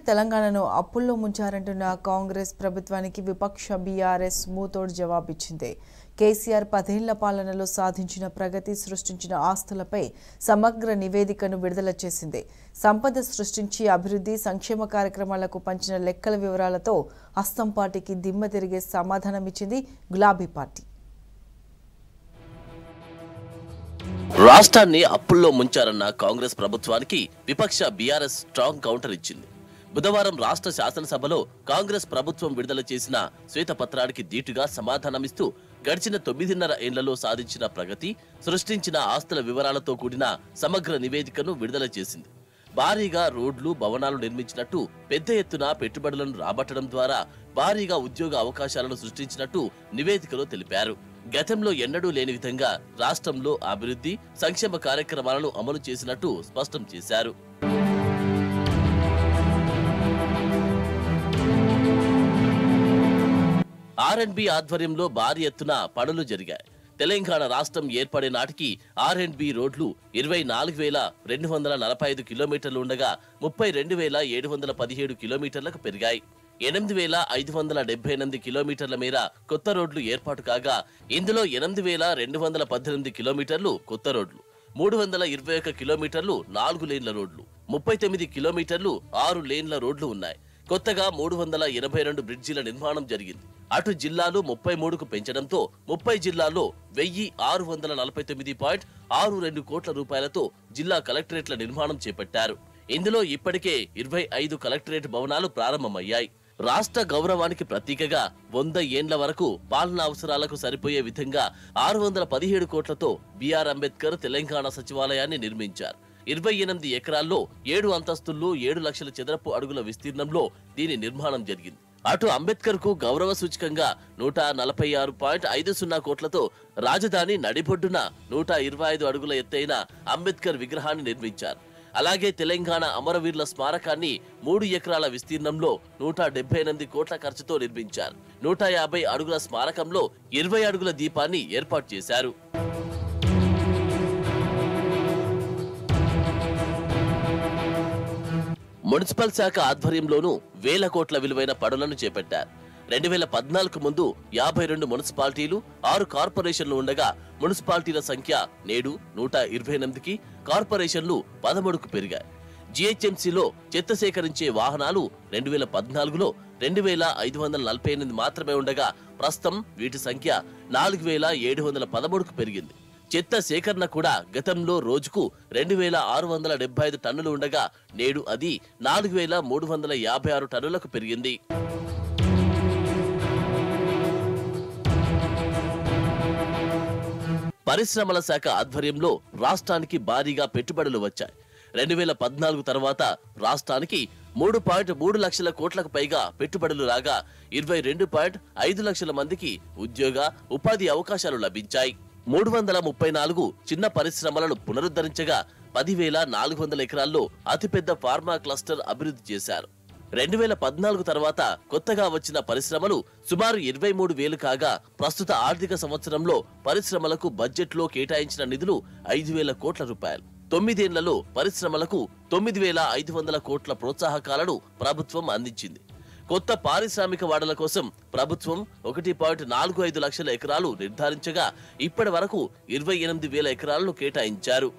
తెలంగాణను అప్పుల్లో ముంచారంటున్న కాంగ్రెస్ ప్రభుత్వానికి విపక్ష బీఆర్ఎస్ మూతోడు జవాబిచ్చింది. కేసీఆర్ 10 ఏళ్ల పాలనలో సాధించిన ప్రగతి, సృష్టించిన ఆస్తులపై సమగ్ర నివేదికను విడుదల చేసింది. సంపద సృష్టించి అభివృద్ధి, సంక్షేమ కార్యక్రమాలకు పంచిన లెక్కల వివరాలతో హస్తం పార్టీకి దిమ్మ తిరిగే సమాధానమిచ్చింది గులాబీ పార్టీ. రాష్ట్రాన్ని అప్పుల్లో ముంచారన్న కాంగ్రెస్ ప్రభుత్వానికి విపక్ష బీఆర్ఎస్ స్ట్రాంగ్ కౌంటర్ ఇచ్చింది. బుధవారం రాష్ట్ర శాసనసభలో కాంగ్రెస్ ప్రభుత్వం విడుదల చేసిన శ్వేతపత్రానికి ధీటుగా సమాధానమిస్తూ గడిచిన 9.5 ఏళ్లలో సాధించిన ప్రగతి, సృష్టించిన ఆస్తుల వివరాలతో కూడిన సమగ్ర నివేదికను విడుదల చేసింది. భారీగా రోడ్లు, భవనాలు నిర్మించినట్టు, పెద్ద ఎత్తున పెట్టుబడులను రాబట్టడం ద్వారా భారీగా ఉద్యోగ అవకాశాలను సృష్టించినట్టు నివేదికలో తెలిపారు. గతంలో ఎన్నడూ లేని విధంగా రాష్ట్రంలో అభివృద్ధి, సంక్షేమ కార్యక్రమాలను అమలు చేసినట్టు స్పష్టం చేశారు. ఆర్ఎండ్బి ఆధ్వర్యంలో భారీ ఎత్తున పనులు జరిగాయి. తెలంగాణ రాష్ట్రం ఏర్పడే నాటికి ఆర్ఎండ్బి రోడ్లు 24,245 కిలోమీటర్లు ఉండగా 32,717 కిలోమీటర్లకు పెరిగాయి. 8,578 కిలోమీటర్ల మేర కొత్త రోడ్లు ఏర్పాటు కాగా ఇందులో 8,218 కిలోమీటర్లు కొత్త రోడ్లు, 321 కిలోమీటర్లు 4 లేన్ల రోడ్లు, 39 కిలోమీటర్లు 6 లేన్ల రోడ్లు ఉన్నాయి. కొత్తగా 382 బ్రిడ్జిల నిర్మాణం జరిగింది. అటు జిల్లాలు 33కు పెంచడంతో 30 జిల్లాల్లో 1,649.62 కోట్ల రూపాయలతో జిల్లా కలెక్టరేట్ల నిర్మాణం చేపట్టారు. ఇందులో ఇప్పటికే 25 కలెక్టరేట్ భవనాలు ప్రారంభమయ్యాయి. రాష్ట్ర గౌరవానికి ప్రతీకగా 100 ఏండ్ల వరకు పాలనా అవసరాలకు సరిపోయే విధంగా 617 కోట్లతో బిఆర్ అంబేద్కర్ తెలంగాణ సచివాలయాన్ని నిర్మించారు. 28 ఎకరాల్లో 7 అంతస్తుల్లో 7 లక్షల చదరపు అడుగుల విస్తీర్ణంలో దీని నిర్మాణం జరిగింది. అటు అంబేద్కర్ కు గౌరవ సూచకంగా 146.50 కోట్లతో రాజధాని నడిబొడ్డున 125 అడుగుల ఎత్తైన అంబేద్కర్ విగ్రహాన్ని నిర్మించారు. అలాగే తెలంగాణ అమరవీరుల స్మారకాన్ని 3 ఎకరాల విస్తీర్ణంలో 178 కోట్ల ఖర్చుతో నిర్మించారు. 150 అడుగుల స్మారకంలో 20 అడుగుల దీపాన్ని ఏర్పాటు చేశారు. మున్సిపల్ శాఖ ఆధ్వర్యంలోనూ వేల కోట్ల విలువైన పనులను చేపట్టారు. 2014 ముందు 52 మున్సిపాలిటీలు, 6 కార్పొరేషన్లు ఉండగా మున్సిపాలిటీల సంఖ్య నేడు 128కి, కార్పొరేషన్లు 13కు పెరిగాయి. జీహెచ్ఎంసీలో చెత్త సేకరించే వాహనాలు 2014లో 2,548 మాత్రమే ఉండగా ప్రస్తుతం వీటి సంఖ్య 4,713కు పెరిగింది. చెత్త సేకరణ కూడా గతంలో రోజుకు 2,675 టన్నులు ఉండగా నేడు అది 4,356 టన్నులకు పెరిగింది. పరిశ్రమల శాఖ ఆధ్వర్యంలో రాష్ట్రానికి భారీగా పెట్టుబడులు వచ్చాయి. 2014 తర్వాత రాష్ట్రానికి 3.3 లక్షల కోట్లకు పైగా పెట్టుబడులు రాగా 22.5 లక్షల మందికి ఉద్యోగ, ఉపాధి అవకాశాలు లభించాయి. 334 చిన్న పరిశ్రమలను పునరుద్ధరించగా 10,400 ఎకరాల్లో అతిపెద్ద ఫార్మా క్లస్టర్ అభివృద్ధి చేశారు. 2014 తర్వాత కొత్తగా వచ్చిన పరిశ్రమలు సుమారు 23,000 కాగా ప్రస్తుత ఆర్థిక సంవత్సరంలో పరిశ్రమలకు బడ్జెట్లో కేటాయించిన నిధులు 5,000 కోట్ల రూపాయలు. 9 ఏళ్లలో పరిశ్రమలకు 9,500 కోట్ల ప్రోత్సాహకాలను ప్రభుత్వం అందించింది. కొత్త పారిశ్రామిక వాడల కోసం ప్రభుత్వం 1.45 లక్షల ఎకరాలు నిర్ధారించగా ఇప్పటి వరకు 28,000 ఎకరాలను కేటాయించారు.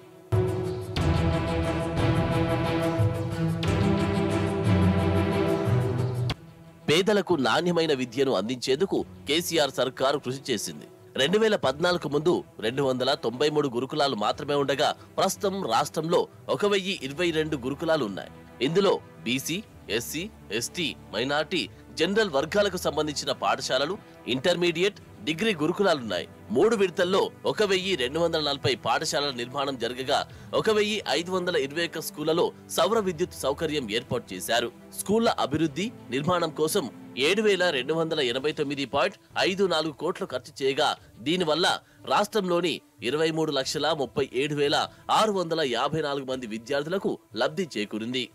పేదలకు నాణ్యమైన విద్యను అందించేందుకు కేసీఆర్ సర్కారు కృషి చేసింది. 2014 ముందు 293 గురుకులాలు మాత్రమే ఉండగా ప్రస్తుతం రాష్ట్రంలో 1,022 గురుకులాలు ఉన్నాయి. ఇందులో BC, SC, ST, minority, general వర్గాలకు సంబంధించిన పాఠశాలలు, ఇంటర్మీడియట్, డిగ్రీ గురుకులాలున్నాయి. 3 విడతల్లో 1,240 పాఠశాలల నిర్మాణం జరగగా 1,521 స్కూళ్లలో సౌర విద్యుత్ సౌకర్యం ఏర్పాటు చేశారు. స్కూళ్ల అభివృద్ధి, నిర్మాణం కోసం 7,289.54 కోట్లు ఖర్చు చేయగా దీనివల్ల రాష్ట్రంలోని 23,37,654 మంది విద్యార్థులకు లబ్ధి చేకూరింది.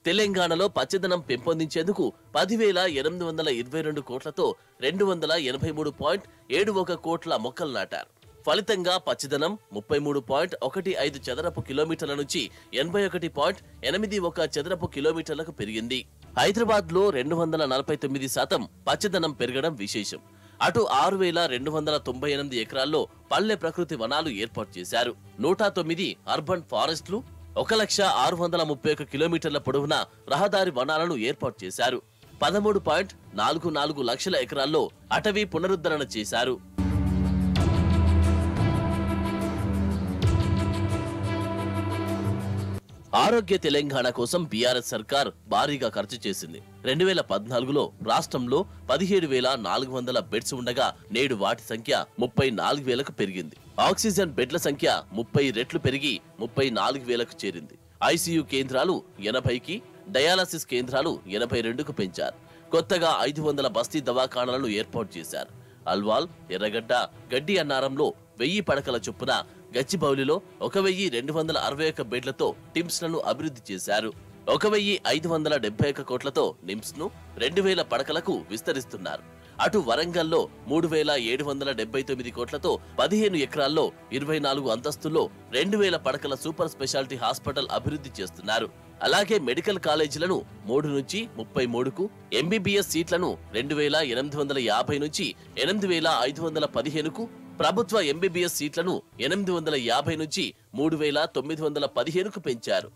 తెలంగాణలో పచ్చదనం పెంపొందించేందుకు 10,822 కోట్లతో 283.71 కోట్ల మొక్కలు నాటారు. ఫలితంగా పచ్చదనం 33.15 చదరపు కిలోమీటర్ల నుంచి 81.81 చదరపు కిలోమీటర్లకు పెరిగింది. హైదరాబాద్ లో 249% పచ్చదనం పెరగడం విశేషం. అటు 6,298 ఎకరాల్లో పల్లె ప్రకృతి వనాలు ఏర్పాటు చేశారు. 109 అర్బన్ ఫారెస్ట్లు, 1,631 కిలోమీటర్ల పొడవున రహదారి వనాలను ఏర్పాటు చేశారు. 13.44 లక్షల ఎకరాల్లో అటవీ పునరుద్ధరణ చేశారు. ఆరోగ్య తెలంగాణ కోసం బీఆర్ఎస్ సర్కార్ భారీగా ఖర్చు చేసింది. 2014లో రాష్ట్రంలో 17,400 బెడ్స్ ఉండగా నేడు వాటి సంఖ్య 34,000కు పెరిగింది. ఆక్సిజన్ బెడ్ల సంఖ్య 30 రెట్లు పెరిగి 34,000కు చేరింది. ఐసీయూ కేంద్రాలు 80కి, డయాలసిస్ కేంద్రాలు 82కు పెంచారు. కొత్తగా 500 బస్తీ దవాఖానాలను ఏర్పాటు చేశారు. అల్వాల్, ఎర్రగడ్డ, గడ్డి అన్నారంలో 1000 పడకల చొప్పున, గచ్చిబౌలిలో 1,261 బెడ్లతో టిమ్స్ లను అభివృద్ధి చేశారు. 1,571 కోట్లతో నిమ్స్ ను 2,000 పడకలకు విస్తరిస్తున్నారు. అటు వరంగల్లో 3,779 కోట్లతో 15 ఎకరాల్లో 24 అంతస్తుల్లో 2,000 పడకల సూపర్ స్పెషాలిటీ హాస్పిటల్ అభివృద్ధి చేస్తున్నారు. అలాగే మెడికల్ కాలేజీలను 3 నుంచి 33కు, ఎంబీబీఎస్ సీట్లను 2,850 నుంచి 8,515కు, ప్రభుత్వ ఎంబీబీఎస్ సీట్లను 850 నుంచి 3,915కు పెంచారు.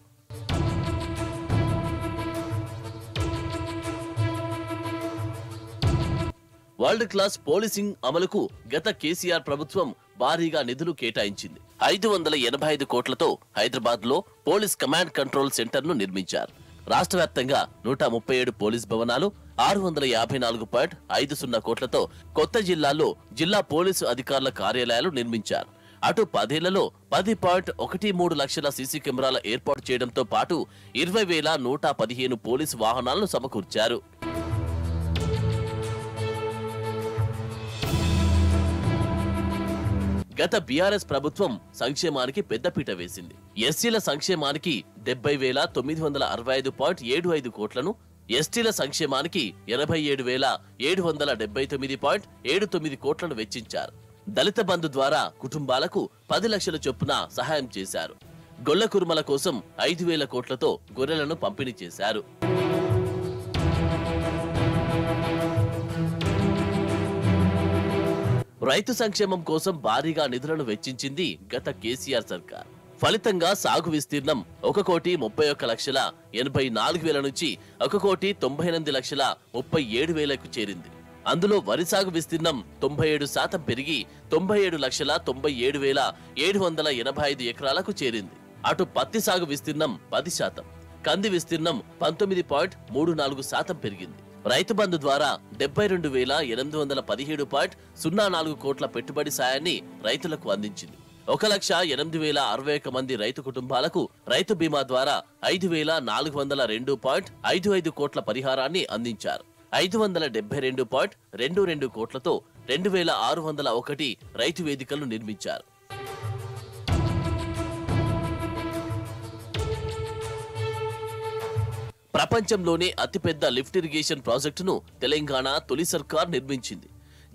వరల్డ్ క్లాస్ పోలీసింగ్ అమలుకు గత కేసీఆర్ ప్రభుత్వం భారీగా నిధులు కేటాయించింది. 585 కోట్లతో హైదరాబాద్ లో పోలీస్ కమాండ్ కంట్రోల్ సెంటర్ ను నిర్మించారు. రాష్ట్ర వ్యాప్తంగా 137 పోలీస్ భవనాలు, 654.50 కోట్లతో కొత్త జిల్లాల్లో జిల్లా పోలీసు అధికారుల కార్యాలయాలు నిర్మించారు. అటు 10 ఏళ్లలో 10.13 లక్షల సీసీ కెమెరాల ఏర్పాటు చేయడంతో పాటు 20,115 పోలీసు వాహనాలను సమకూర్చారు. గత బీఆర్ఎస్ ప్రభుత్వం సంక్షేమానికి పెద్దపీట వేసింది. ఎస్సీల సంక్షేమానికి 70,965.75 కోట్లను, ఎస్టీల సంక్షేమానికి 87,779.79 కోట్లను వెచ్చించారు. దళిత బంధు ద్వారా కుటుంబాలకు 10 లక్షల చొప్పున సహాయం చేశారు. గొల్ల కుర్మల కోసం 5,000 కోట్లతో గొర్రెలను పంపిణీ చేశారు. రైతు సంక్షేమం కోసం భారీగా నిధులను వెచ్చించింది గత కేసీఆర్ సర్కార్. ఫలితంగా సాగు విస్తీర్ణం 1,31,84,000 నుంచి 1,98,37,000కు చేరింది. అందులో వరి సాగు విస్తీర్ణం 97% పెరిగి 97,97,785 ఎకరాలకు చేరింది. అటు పత్తి సాగు విస్తీర్ణం 10%, కంది విస్తీర్ణం 19.34% పెరిగింది. రైతు బంధు ద్వారా 72,817.04 కోట్ల పెట్టుబడి సాయాన్ని రైతులకు అందించింది. 1,08,061 మంది రైతు కుటుంబాలకు రైతు బీమా ద్వారా 5,402.55 కోట్ల పరిహారాన్ని అందించారు. 572.22 కోట్లతో 2,601 రైతు వేదికలను నిర్మించారు. ప్రపంచంలోనే అతిపెద్ద లిఫ్ట్ ఇరిగేషన్ ప్రాజెక్టును తెలంగాణ తొలి సర్కార్ నిర్మించింది.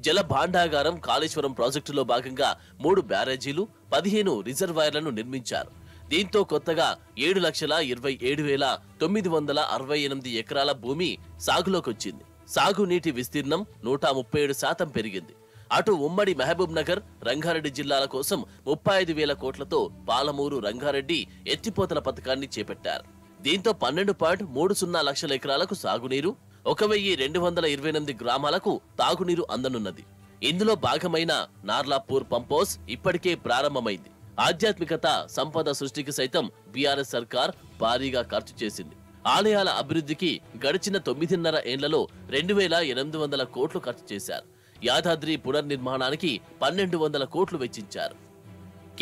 జల భాండాగారం కాళేశ్వరం ప్రాజెక్టులో భాగంగా 3 బ్యారేజీలు, 15 రిజర్వాయర్లను నిర్మించారు. దీంతో కొత్తగా 7,27,968 ఎకరాల భూమి సాగులోకొచ్చింది. సాగునీటి విస్తీర్ణం 137% పెరిగింది. అటు ఉమ్మడి మహబూబ్ నగర్, రంగారెడ్డి జిల్లాల కోసం 35,000 కోట్లతో పాలమూరు, రంగారెడ్డి ఎత్తిపోతల పథకాన్ని చేపట్టారు. దీంతో 12.30 లక్షల ఎకరాలకు సాగునీరు, 1,228 గ్రామాలకు తాగునీరు అందనున్నది. ఇందులో భాగమైన నార్లాపూర్ పంపౌస్ ఇప్పటికే ప్రారంభమైంది. ఆధ్యాత్మికత, సంపద సృష్టికి సైతం బీఆర్ఎస్ సర్కార్ భారీగా ఖర్చు చేసింది. ఆలయాల అభివృద్ధికి గడిచిన 9.5 ఏళ్లలో 2,800 కోట్లు ఖర్చు చేశారు. యాదాద్రి పునర్నిర్మాణానికి 1,200 కోట్లు వెచ్చించారు.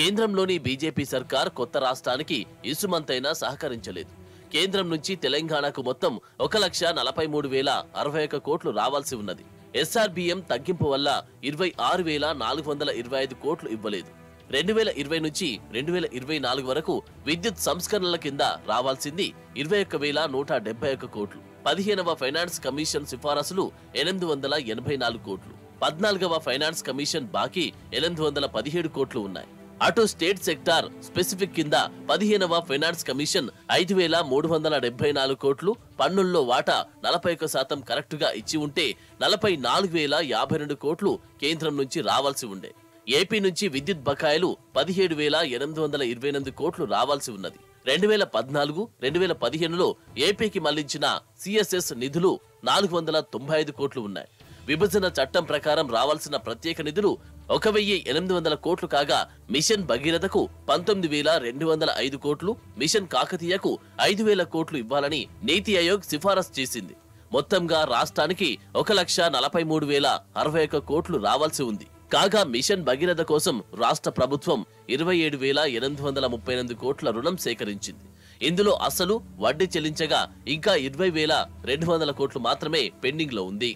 కేంద్రంలోని బీజేపీ సర్కార్ కొత్త రాష్ట్రానికి ఇసుమంతైనా సహకరించలేదు. కేంద్రం నుంచి తెలంగాణకు మొత్తం 1,43,061 కోట్లు రావాల్సి ఉన్నది. ఎస్ఆర్బిఎం తగ్గింపు వల్ల 26,425 కోట్లు ఇవ్వలేదు. 2020 నుంచి 2024 వరకు విద్యుత్ సంస్కరణల కింద రావాల్సింది 21,171 కోట్లు. 15వ ఫైనాన్స్ కమిషన్ సిఫారసులు 884 కోట్లు. 14వ ఫైనాన్స్ కమిషన్ బాకీ 817 కోట్లు ఉన్నాయి. అటు స్టేట్ సెక్టార్ స్పెసిఫిక్ కింద 15వ ఫైనాన్స్ కమిషన్ 5,374 కోట్లు, పన్నుల్లో వాటా 41% కరెక్టుగా ఇచ్చి ఉంటే 44,052 కోట్లు కేంద్రం నుంచి రావాల్సి ఉండే. ఏపీ నుంచి విద్యుత్ బకాయిలు 17,828 కోట్లు రావాల్సి ఉన్నది. 2014-2015లో ఏపీకి మళ్లించిన సిఎస్ఎస్ నిధులు 495 కోట్లు ఉన్నాయి. విభజన చట్టం ప్రకారం రావాల్సిన ప్రత్యేక నిధులు 1,800 కోట్లు కాగా మిషన్ భగీరథకు 19,205 కోట్లు, మిషన్ కాకతీయకు 5,000 కోట్లు ఇవ్వాలని నీతి ఆయోగ్ సిఫారసు చేసింది. మొత్తంగా రాష్ట్రానికి 1,43,061 కోట్లు రావాల్సి ఉంది. కాగా మిషన్ భగీరథ కోసం రాష్ట్ర ప్రభుత్వం 27,838 కోట్ల రుణం సేకరించింది. ఇందులో అసలు వడ్డీ చెల్లించగా ఇంకా 20,200 కోట్లు మాత్రమే పెండింగ్ లో ఉంది.